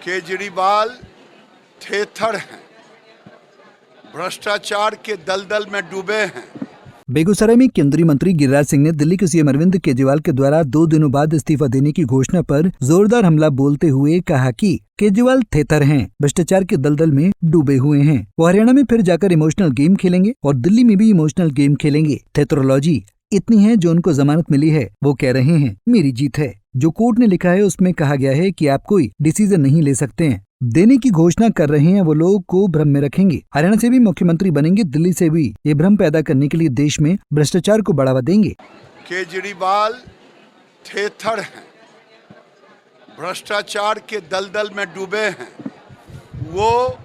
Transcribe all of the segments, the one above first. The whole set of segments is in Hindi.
केजरीवाल थेथर हैं, भ्रष्टाचार के दलदल में डूबे हैं। बेगूसराय में केंद्रीय मंत्री गिरिराज सिंह ने दिल्ली के सीएम अरविंद केजरीवाल के द्वारा 2 दिनों बाद इस्तीफा देने की घोषणा पर जोरदार हमला बोलते हुए कहा कि केजरीवाल थेथर हैं, भ्रष्टाचार के दलदल में डूबे हुए हैं। वो हरियाणा में फिर जाकर इमोशनल गेम खेलेंगे और दिल्ली में भी इमोशनल गेम खेलेंगे। थेथरोलॉजी इतनी है जो उनको जमानत मिली है, वो कह रहे हैं मेरी जीत है। जो कोर्ट ने लिखा है उसमें कहा गया है कि आप कोई डिसीजन नहीं ले सकते हैं। देने की घोषणा कर रहे हैं, वो लोग को भ्रम में रखेंगे। हरियाणा से भी मुख्यमंत्री बनेंगे, दिल्ली से भी ये भ्रम पैदा करने के लिए देश में भ्रष्टाचार को बढ़ावा देंगे। केजरीवाल थेथर हैं, भ्रष्टाचार के दलदल में डूबे हैं। वो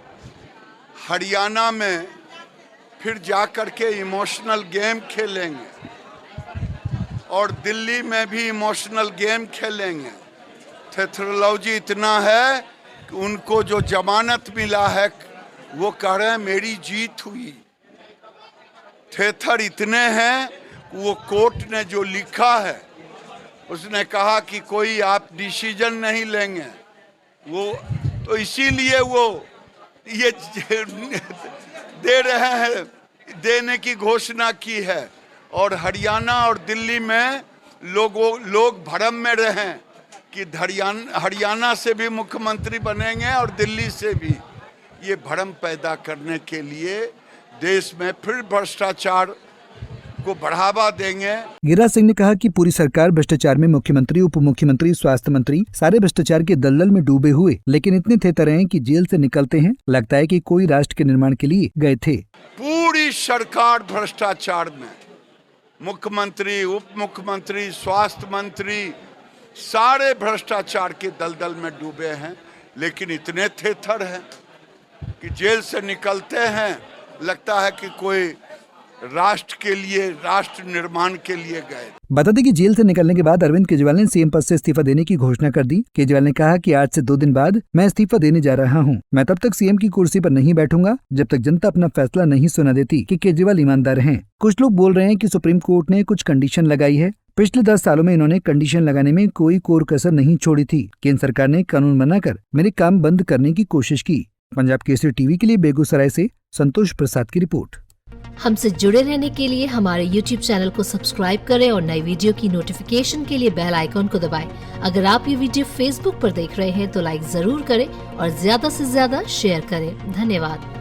हरियाणा में फिर जाकर के इमोशनल गेम खेलेंगे और दिल्ली में भी इमोशनल गेम खेलेंगे। थेथरोलॉजी इतना है कि उनको जो जमानत मिला है वो कह रहे हैं मेरी जीत हुई। थेथर इतने हैं कि वो कोर्ट ने जो लिखा है उसने कहा कि कोई आप डिसीजन नहीं लेंगे, वो तो इसीलिए वो ये दे रहे हैं, देने की घोषणा की है। और हरियाणा और दिल्ली में लोग भ्रम में रहें कि हरियाणा से भी मुख्यमंत्री बनेंगे और दिल्ली से भी। ये भ्रम पैदा करने के लिए देश में फिर भ्रष्टाचार को बढ़ावा देंगे। गिरिराज सिंह ने कहा कि पूरी सरकार भ्रष्टाचार में, मुख्यमंत्री, उप मुख्यमंत्री, स्वास्थ्य मंत्री सारे भ्रष्टाचार के दलदल में डूबे हुए, लेकिन इतने थेथर हैं कि जेल से निकलते हैं लगता है कि कोई राष्ट्र के निर्माण के लिए गए थे। पूरी सरकार भ्रष्टाचार में, मुख्यमंत्री, उप मुख्यमंत्री, स्वास्थ्य मंत्री सारे भ्रष्टाचार के दलदल में डूबे हैं, लेकिन इतने थेथर हैं कि जेल से निकलते हैं लगता है कि कोई राष्ट्र के लिए, राष्ट्र निर्माण के लिए गए। बता दें कि जेल से निकलने के बाद अरविंद केजरीवाल ने सीएम पद से इस्तीफा देने की घोषणा कर दी। केजरीवाल ने कहा कि आज से 2 दिन बाद मैं इस्तीफा देने जा रहा हूं। मैं तब तक सीएम की कुर्सी पर नहीं बैठूंगा जब तक जनता अपना फैसला नहीं सुना देती कि केजरीवाल ईमानदार हैं। कुछ लोग बोल रहे हैं कि सुप्रीम कोर्ट ने कुछ कंडीशन लगाई है। पिछले 10 सालों में इन्होंने कंडीशन लगाने में कोई कोर कसर नहीं छोड़ी थी। केंद्र सरकार ने कानून बनाकर मेरे काम बंद करने की कोशिश की। पंजाब केसरी टीवी के लिए बेगूसराय से संतोष प्रसाद की रिपोर्ट। हमसे जुड़े रहने के लिए हमारे YouTube चैनल को सब्सक्राइब करें और नई वीडियो की नोटिफिकेशन के लिए बेल आइकॉन को दबाएं। अगर आप ये वीडियो Facebook पर देख रहे हैं तो लाइक जरूर करें और ज्यादा से ज्यादा शेयर करें। धन्यवाद।